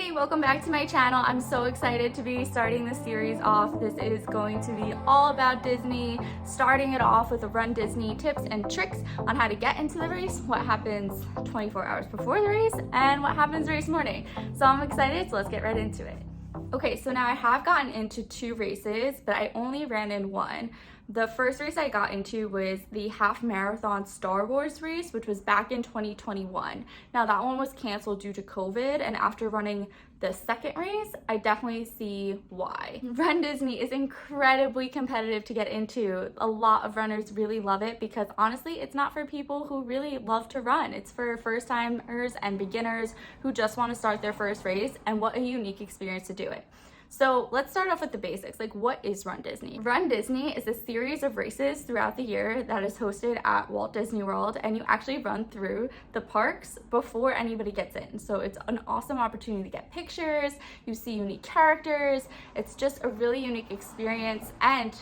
Hey, welcome back to my channel. I'm so excited to be starting this series off. This is going to be all about Disney, starting it off with the Run Disney tips and tricks on how to get into the race, what happens 24 hours before the race, and what happens race morning. So I'm excited, so let's get right into it. Okay, so now I have gotten into 2 races, but I only ran in 1. The first race I got into was the half marathon Star Wars race, which was back in 2021. Now that one was canceled due to COVID, and after running the second race, I definitely see why. Run Disney is incredibly competitive to get into. A lot of runners really love it because honestly, it's not for people who really love to run. It's for first timers and beginners who just want to start their first race, and what a unique experience to do it. So let's start off with the basics. Like, what is Run Disney? Run Disney is a series of races throughout the year that is hosted at Walt Disney World, and you actually run through the parks before anybody gets in. So it's an awesome opportunity to get pictures, you see unique characters, it's just a really unique experience, and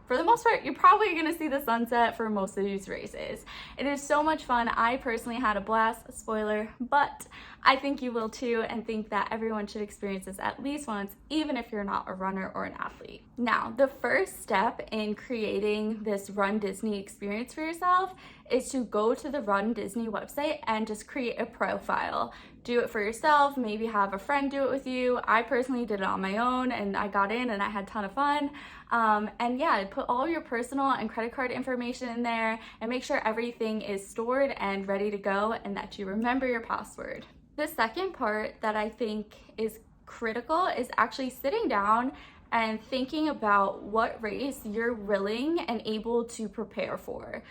for the most part, you're probably gonna see the sunset for most of these races. It is so much fun. I personally had a blast, spoiler, but I think you will too, and think that everyone should experience this at least once, even if you're not a runner or an athlete. Now, the first step in creating this Run Disney experience for yourself is to go to the Run Disney website and just create a profile. Do it for yourself, maybe have a friend do it with you. I personally did it on my own, and I got in and I had a ton of fun. And yeah, put all your personal and credit card information in there and make sure everything is stored and ready to go and that you remember your password. The second part that I think is critical is actually sitting down and thinking about what race you're willing and able to prepare for.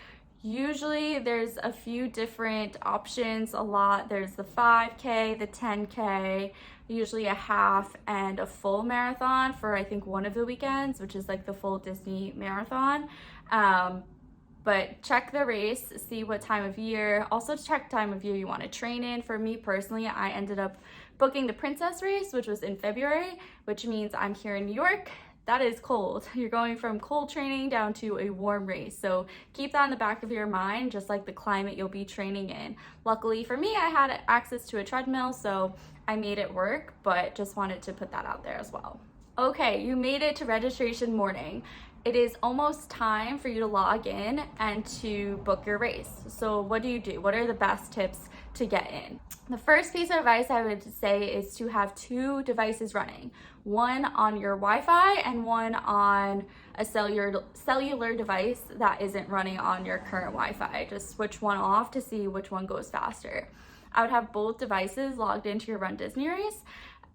Usually there's a few different options, there's the 5K, the 10K, usually a half and a full marathon for I think one of the weekends, which is like the full Disney marathon. But check the race, see what time of year, also check time of year you want to train in. For me personally, I ended up booking the Princess race, which was in February, which means I'm here in New York. That is cold. You're going from cold training down to a warm race. So keep that in the back of your mind, just like the climate you'll be training in. Luckily for me, I had access to a treadmill, so I made it work, but just wanted to put that out there as well. Okay, you made it to registration morning. It is almost time for you to log in and to book your race. So what do you do? What are the best tips to get in? The first piece of advice I would say is to have 2 devices running, one on your Wi-Fi and one on a cellular device that isn't running on your current Wi-Fi. Just switch one off to see which one goes faster. I would have both devices logged into your Run Disney race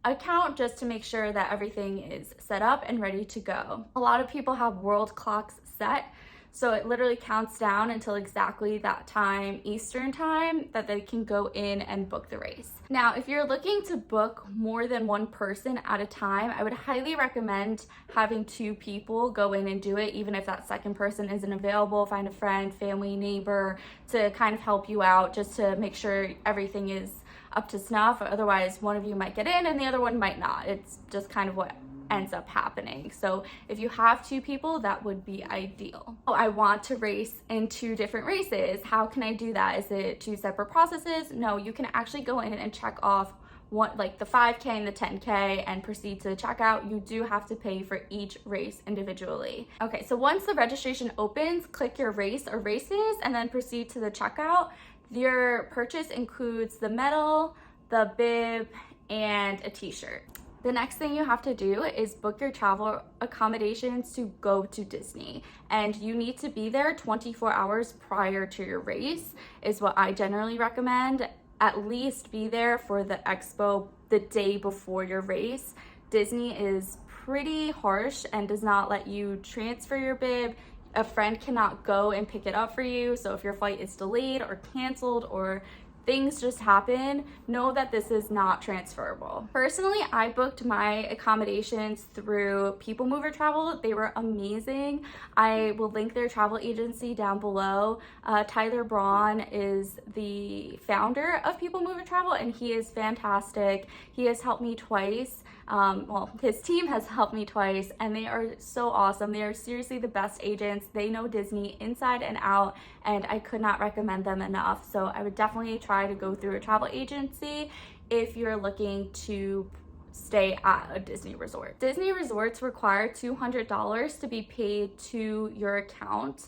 account just to make sure that everything is set up and ready to go. A lot of people have world clocks set, so it literally counts down until exactly that time, Eastern time, that they can go in and book the race. Now, if you're looking to book more than one person at a time, I would highly recommend having 2 people go in and do it, even if that second person isn't available. Find a friend, family, neighbor to kind of help you out, just to make sure everything is up to snuff. Otherwise, one of you might get in and the other one might not. It's just kind of what ends up happening. So if you have 2 people, that would be ideal. Oh, I want to race in 2 different races. How can I do that? Is it 2 separate processes? No, you can actually go in and check off one, like the 5K and the 10K, and proceed to the checkout. You do have to pay for each race individually. Okay, so once the registration opens, click your race or races and then proceed to the checkout. Your purchase includes the medal, the bib, and a t-shirt. The next thing you have to do is book your travel accommodations to go to Disney. And you need to be there 24 hours prior to your race is what I generally recommend. At least be there for the expo the day before your race. Disney is pretty harsh and does not let you transfer your bib. A friend cannot go and pick it up for you. So if your flight is delayed or canceled or things just happen, know that this is not transferable. Personally, I booked my accommodations through People Mover Travel. They were amazing. I will link their travel agency down below. Tyler Braun is the founder of People Mover Travel, and he is fantastic. He has helped me twice. Well, his team has helped me twice, and they are so awesome. They are seriously the best agents. They know Disney inside and out, and I could not recommend them enough. So I would definitely try to go through a travel agency if you're looking to stay at a Disney resort. Disney resorts require $200 to be paid to your account,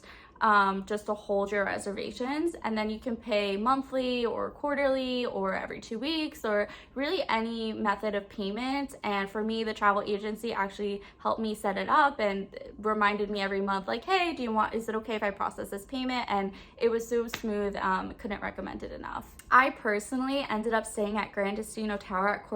just to hold your reservations, and then you can pay monthly or quarterly or every 2 weeks, or really any method of payment. And for me, the travel agency actually helped me set it up and reminded me every month, like, hey, is it okay if I process this payment? And it was so smooth. Couldn't recommend it enough. I personally ended up staying at Grand Destino Tower at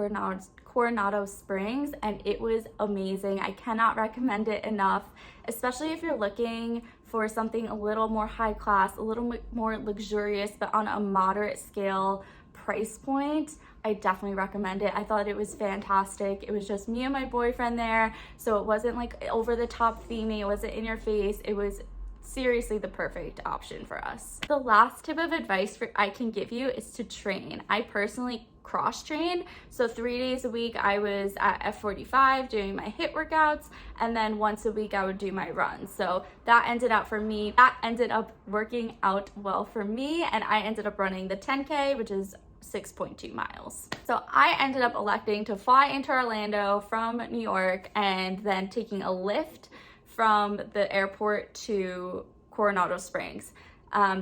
Coronado Springs, and it was amazing. I cannot recommend it enough, especially if you're looking for something a little more high class, a little more luxurious, but on a moderate scale price point. I definitely recommend it. I thought it was fantastic. It was just me and my boyfriend there, so it wasn't like over the top theming, it wasn't in your face. It was seriously the perfect option for us. The last tip of advice I can give you is to train. I personally cross-train, so 3 days a week I was at F45 doing my HIIT workouts, and then once a week I would do my runs. So that ended up working out well for me, and I ended up running the 10K, which is 6.2 miles. So I ended up electing to fly into Orlando from New York and then taking a Lyft from the airport to Coronado Springs.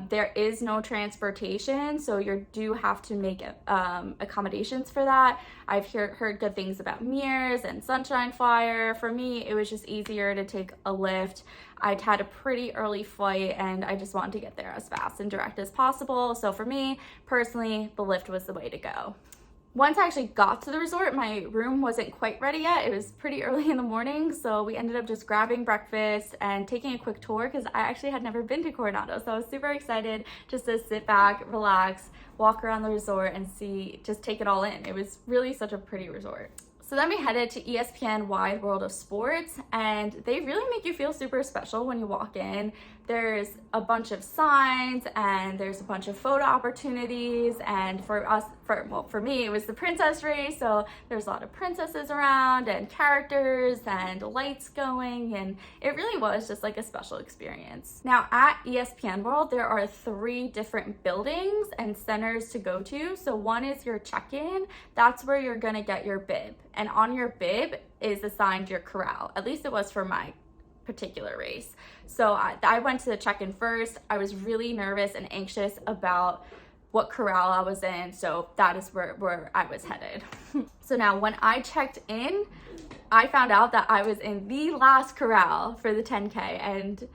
There is no transportation, so you do have to make accommodations for that. I've heard good things about Mears and Sunshine Flyer. For me, it was just easier to take a Lyft. I'd had a pretty early flight and I just wanted to get there as fast and direct as possible. So for me, personally, the Lyft was the way to go. Once I actually got to the resort, my room wasn't quite ready yet. It was pretty early in the morning, so we ended up just grabbing breakfast and taking a quick tour because I actually had never been to Coronado. So I was super excited just to sit back, relax, walk around the resort and just take it all in. It was really such a pretty resort. So then we headed to ESPN Wide World of Sports, and they really make you feel super special when you walk in. There's a bunch of signs and there's a bunch of photo opportunities, and for me, it was the princess race, so there's a lot of princesses around and characters and lights going, and it really was just like a special experience. Now at ESPN World, there are 3 different buildings and centers to go to. So one is your check-in. That's where you're gonna get your bib, and on your bib is assigned your corral. At least it was for my particular race. So I went to the check-in first. I was really nervous and anxious about what corral I was in, so that is where I was headed. So now when I checked in, I found out that I was in the last corral for the 10K, and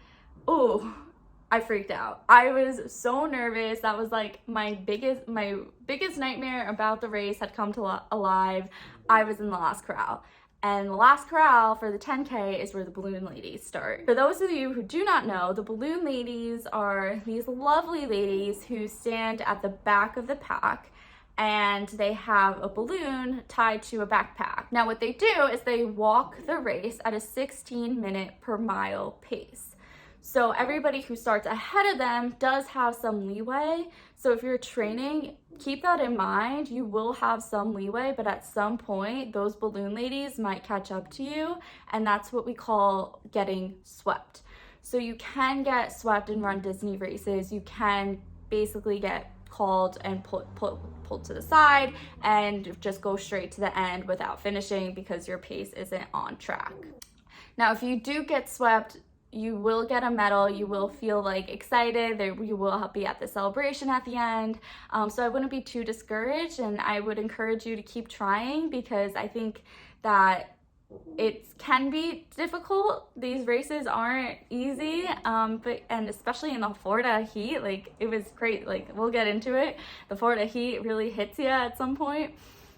I freaked out. I was so nervous. That was like my biggest nightmare about the race had come to alive. I was in the last corral. And the last corral for the 10K is where the balloon ladies start. For those of you who do not know, the balloon ladies are these lovely ladies who stand at the back of the pack, and they have a balloon tied to a backpack. Now what they do is they walk the race at a 16-minute per mile pace. So everybody who starts ahead of them does have some leeway. So if you're training, keep that in mind. You will have some leeway, but at some point, those balloon ladies might catch up to you, and that's what we call getting swept. So you can get swept in RunDisney races. You can basically get called and pulled to the side and just go straight to the end without finishing because your pace isn't on track. Now, if you do get swept, you will get a medal. You will feel like excited. You will be at the celebration at the end. So I wouldn't be too discouraged, and I would encourage you to keep trying because I think that it can be difficult. These races aren't easy, and especially in the Florida heat, like it was great. Like we'll get into it. The Florida heat really hits you at some point.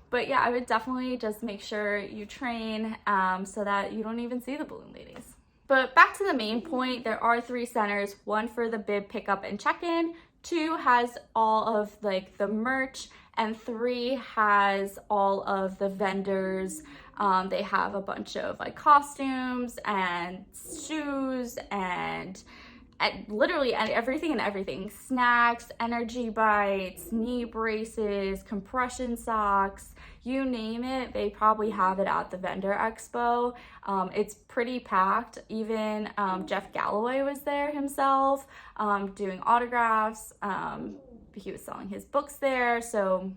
But yeah, I would definitely just make sure you train so that you don't even see the balloon ladies. But back to the main point, there are 3 centers, 1 for the bib pickup and check-in, 2 has all of like the merch, and 3 has all of the vendors. They have a bunch of like costumes and shoes and literally everything, snacks, energy bites, knee braces, compression socks, you name it, they probably have it at the vendor expo. It's pretty packed. Even Jeff Galloway was there himself doing autographs. He was selling his books there, so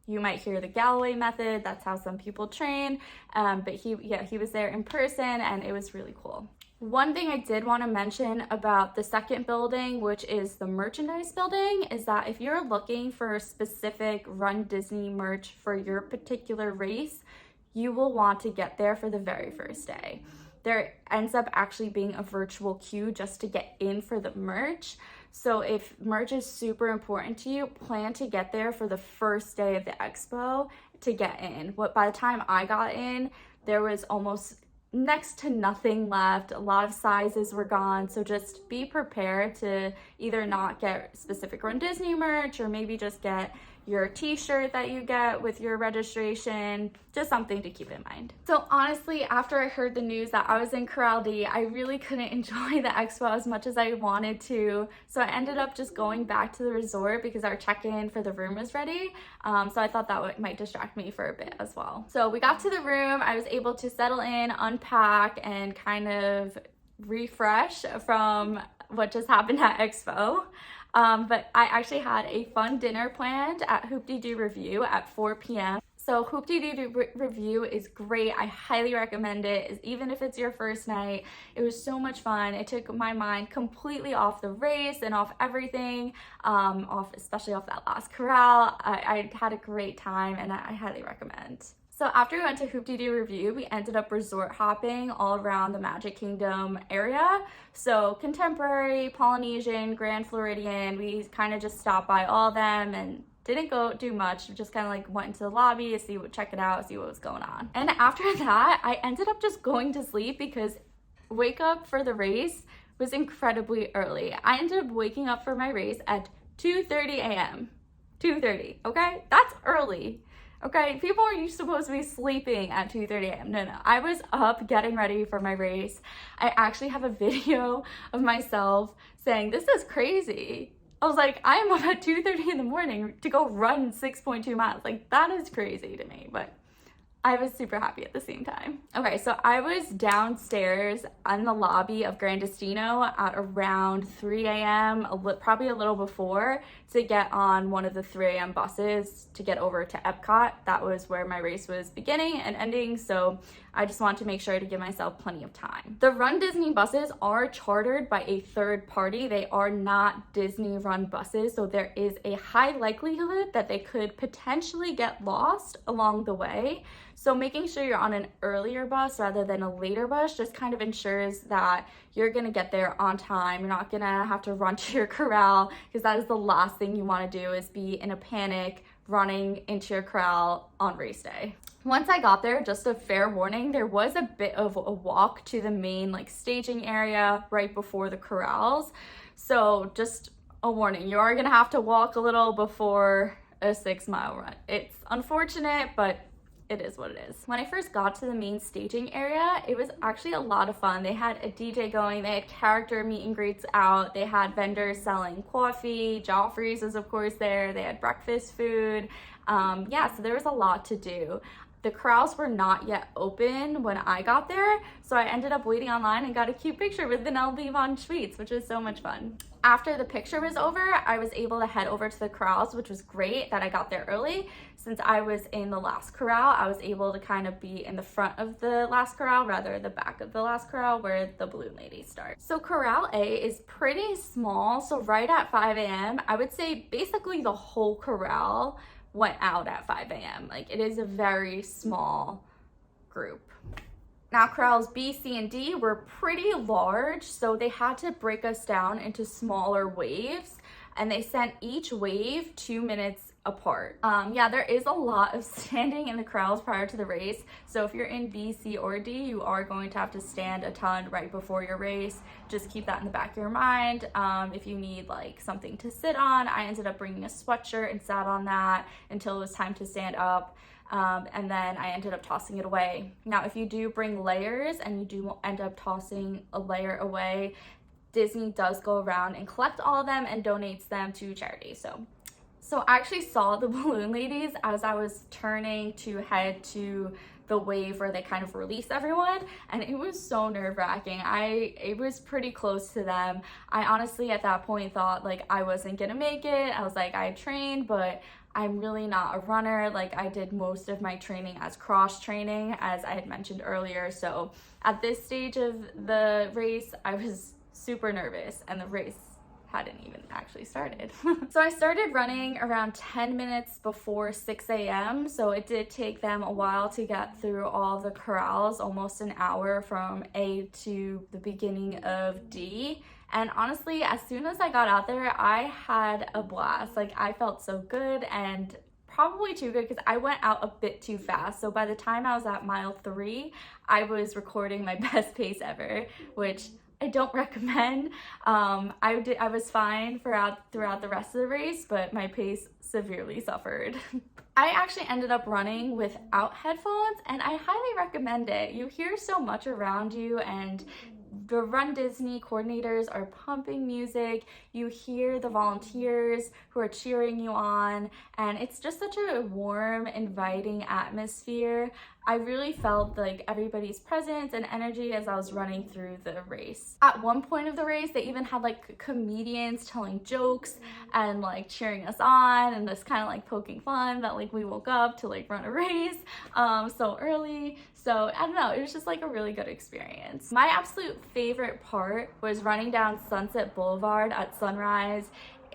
You might hear the Galloway method. That's how some people train. But he was there in person, and it was really cool. One thing I did want to mention about the second building, which is the merchandise building, is that if you're looking for specific Run Disney merch for your particular race, you will want to get there for the very first day. There ends up actually being a virtual queue just to get in for the merch. So if merch is super important to you, plan to get there for the first day of the expo to get in. By the time I got in, there was almost next to nothing left. A lot of sizes were gone, so just be prepared to either not get specific Run Disney merch or maybe just get your t-shirt that you get with your registration, just something to keep in mind. So honestly, after I heard the news that I was in Corral D, I really couldn't enjoy the expo as much as I wanted to. So I ended up just going back to the resort because our check-in for the room was ready. So I thought that might distract me for a bit as well. So we got to the room, I was able to settle in, unpack, and kind of refresh from what just happened at Expo. But I actually had a fun dinner planned at Hoop-Dee-Doo Review at 4 p.m. So Hoop-Dee-Doo Review is great. I highly recommend it, even if it's your first night. It was so much fun. It took my mind completely off the race and off everything, especially off that last corral. I had a great time, and I highly recommend. So after we went to Hoop-Dee-Doo Review, we ended up resort hopping all around the Magic Kingdom area. So Contemporary, Polynesian, Grand Floridian, we kind of just stopped by all of them and didn't go do much. We just kind of like went into the lobby to check it out, see what was going on. And after that, I ended up just going to sleep because wake up for the race was incredibly early. I ended up waking up for my race at 2:30 a.m. 2:30, okay? That's early. Okay, people are supposed to be sleeping at 2:30 a.m. No, I was up getting ready for my race. I actually have a video of myself saying, this is crazy. I was like, I am up at 2:30 in the morning to go run 6.2 miles. Like, that is crazy to me, but I was super happy at the same time. Okay, so I was downstairs in the lobby of Grand Destino at around 3 a.m., probably a little before, to get on one of the 3 a.m. buses to get over to Epcot. That was where my race was beginning and ending, so I just wanted to make sure to give myself plenty of time. The Run Disney buses are chartered by a third party. They are not Disney run buses, so there is a high likelihood that they could potentially get lost along the way. So making sure you're on an earlier bus rather than a later bus just kind of ensures that you're gonna get there on time. You're not gonna have to run to your corral, because that is the last thing you wanna do, is be in a panic running into your corral on race day. Once I got there, just a fair warning, there was a bit of a walk to the main staging area right before the corrals. So just a warning, you are gonna have to walk a little before a 6-mile run. It's unfortunate, but it is what it is. When I first got to the main staging area, it was actually a lot of fun. They had a DJ going, they had character meet and greets out, they had vendors selling coffee, Joffrey's was of course there, they had breakfast food. Yeah, so there was a lot to do. The corrals were not yet open when I got there, so I ended up waiting online and got a cute picture with Vanilla Bean von Schweetz, which was so much fun. After the picture was over, I was able to head over to the corrals, which was great that I got there early. Since I was in the last corral, I was able to kind of be in the front of the last corral rather than the back of the last corral where the balloon ladies start. So Corral A is pretty small, so right at 5 a.m., I would say basically the whole corral went out at 5 a.m. It is a very small group. Now corrals B, C, and D were pretty large, so they had to break us down into smaller waves, and they sent each wave 2 minutes apart. Yeah, there is a lot of standing in the corrals prior to the race, so if you're in B, C, or D, you are going to have to stand a ton right before your race. Just keep that in the back of your mind. If you need something to sit on, I ended up bringing a sweatshirt and sat on that until it was time to stand up. And then I ended up tossing it away. Now, if you do bring layers and you do end up tossing a layer away, Disney does go around and collect all of them and donates them to charity. So I actually saw the balloon ladies as I was turning to head to the wave where they kind of release everyone, and it was so nerve-wracking. It was pretty close to them. I honestly at that point thought I wasn't gonna make it. I was like, I trained, but I'm really not a runner. Like, I did most of my training as cross training, as I had mentioned earlier. So at this stage of the race, I was super nervous, and the race hadn't even actually started. So I started running around 10 minutes before 6 a.m. So it did take them a while to get through all the corrals, almost an hour from A to the beginning of D. And honestly, as soon as I got out there, I had a blast. Like, I felt so good, and probably too good because I went out a bit too fast. So by the time I was at mile 3, I was recording my best pace ever, which I don't recommend. I was fine throughout the rest of the race, but my pace severely suffered. I actually ended up running without headphones, and I highly recommend it. You hear so much around you, and the Run Disney coordinators are pumping music. You hear the volunteers who are cheering you on, and it's just such a warm, inviting atmosphere. I really felt like everybody's presence and energy as I was running through the race. At one point of the race, they even had like comedians telling jokes and like cheering us on, and just kind of like poking fun that like we woke up to like run a race so early. So I don't know, it was just like a really good experience. My absolute favorite part was running down Sunset Boulevard at sunrise.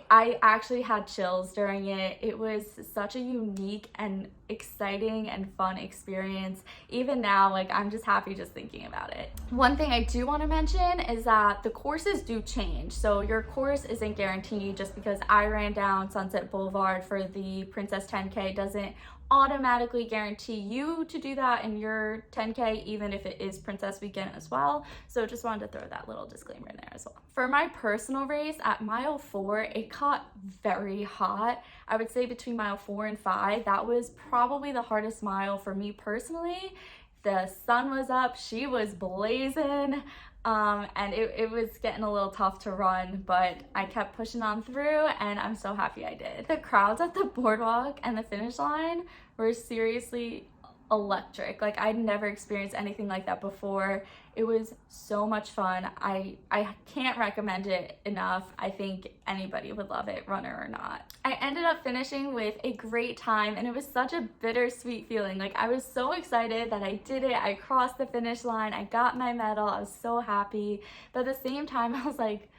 I actually had chills during it. It was such a unique and exciting and fun experience. Even now, like, I'm just happy just thinking about it. One thing I do want to mention is that the courses do change. So your course isn't guaranteed. Just because I ran down Sunset Boulevard for the Princess 10K doesn't automatically guarantee you to do that in your 10K, even if it is Princess Weekend as well. So just wanted to throw that little disclaimer in there as well. For my personal race at mile 4, it got very hot. I would say between mile 4 and 5, that was probably the hardest mile for me personally. The sun was up, she was blazing. And it was getting a little tough to run, but I kept pushing on through, and I'm so happy I did. The crowds at the boardwalk and the finish line were seriously electric. Like, I'd never experienced anything like that before. It was so much fun. I can't recommend it enough. I think anybody would love it, runner or not. I ended up finishing with a great time, and it was such a bittersweet feeling. Like, I was so excited that I did it. I crossed the finish line. I got my medal. I was so happy. But at the same time, I was like,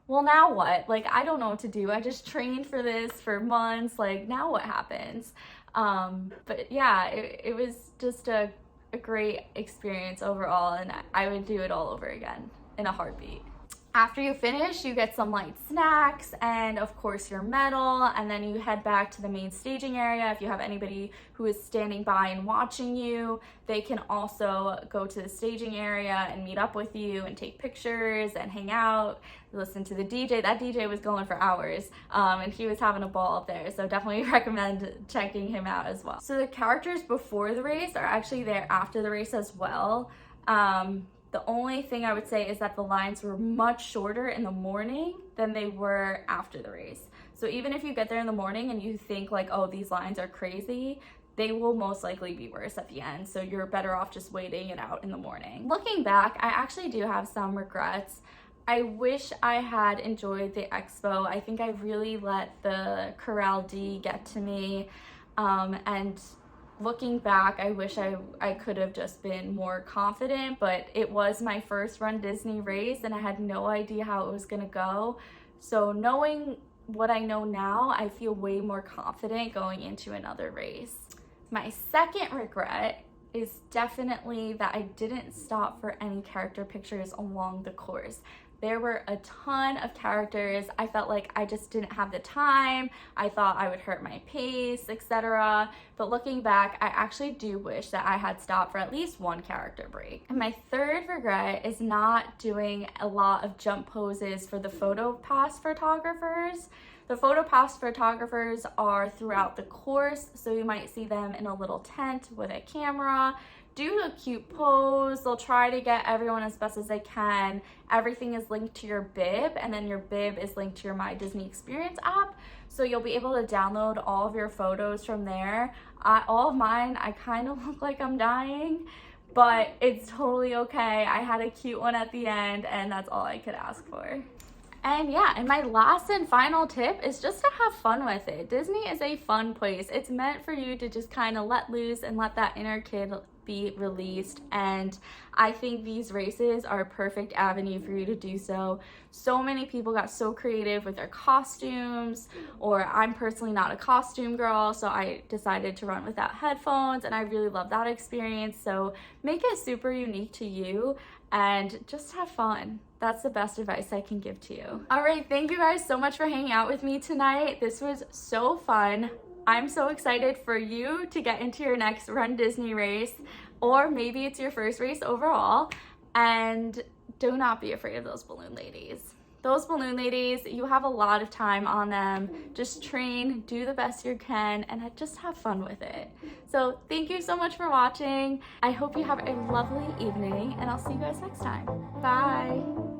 well, now what? Like, I don't know what to do. I just trained for this for months. Like, now what happens? But yeah, it was just a great experience overall, and I would do it all over again in a heartbeat. After you finish, you get some light snacks and of course your medal, and then you head back to the main staging area. If you have anybody who is standing by and watching you, they can also go to the staging area and meet up with you and take pictures and hang out, listen to the DJ. That DJ was going for hours, and he was having a ball up there, so definitely recommend checking him out as well. So the characters before the race are actually there after the race as well. The only thing I would say is that the lines were much shorter in the morning than they were after the race. So even if you get there in the morning and you think like, oh, these lines are crazy, they will most likely be worse at the end. So you're better off just waiting it out in the morning. Looking back, I actually do have some regrets. I wish I had enjoyed the expo. I think I really let the Corral D get to me. And looking back, I wish I could have just been more confident, but it was my first Run Disney race and I had no idea how it was gonna go. So knowing what I know now, I feel way more confident going into another race. My second regret is definitely that I didn't stop for any character pictures along the course. There were a ton of characters. I felt like I just didn't have the time. I thought I would hurt my pace, etc. But looking back, I actually do wish that I had stopped for at least one character break. And my third regret is not doing a lot of jump poses for the photo pass photographers. The photo pass photographers are throughout the course, so you might see them in a little tent with a camera. Do a cute pose. They'll try to get everyone as best as they can. Everything is linked to your bib, and then your bib is linked to your My Disney Experience app. So you'll be able to download all of your photos from there. All of mine, I kind of look like I'm dying, but it's totally okay. I had a cute one at the end, and that's all I could ask for. And yeah, and my last and final tip is just to have fun with it. Disney is a fun place. It's meant for you to just kind of let loose and let that inner kid be released, and I think these races are a perfect avenue for you to do so. So many people got so creative with their costumes, or I'm personally not a costume girl, so I decided to run without headphones, and I really love that experience. So make it super unique to you and just have fun. That's the best advice I can give to you. All right, thank you guys so much for hanging out with me tonight. This was so fun. I'm so excited for you to get into your next Run Disney race, or maybe it's your first race overall. And do not be afraid of those balloon ladies. Those balloon ladies, you have a lot of time on them. Just train, do the best you can, and just have fun with it. So thank you so much for watching. I hope you have a lovely evening, and I'll see you guys next time. Bye.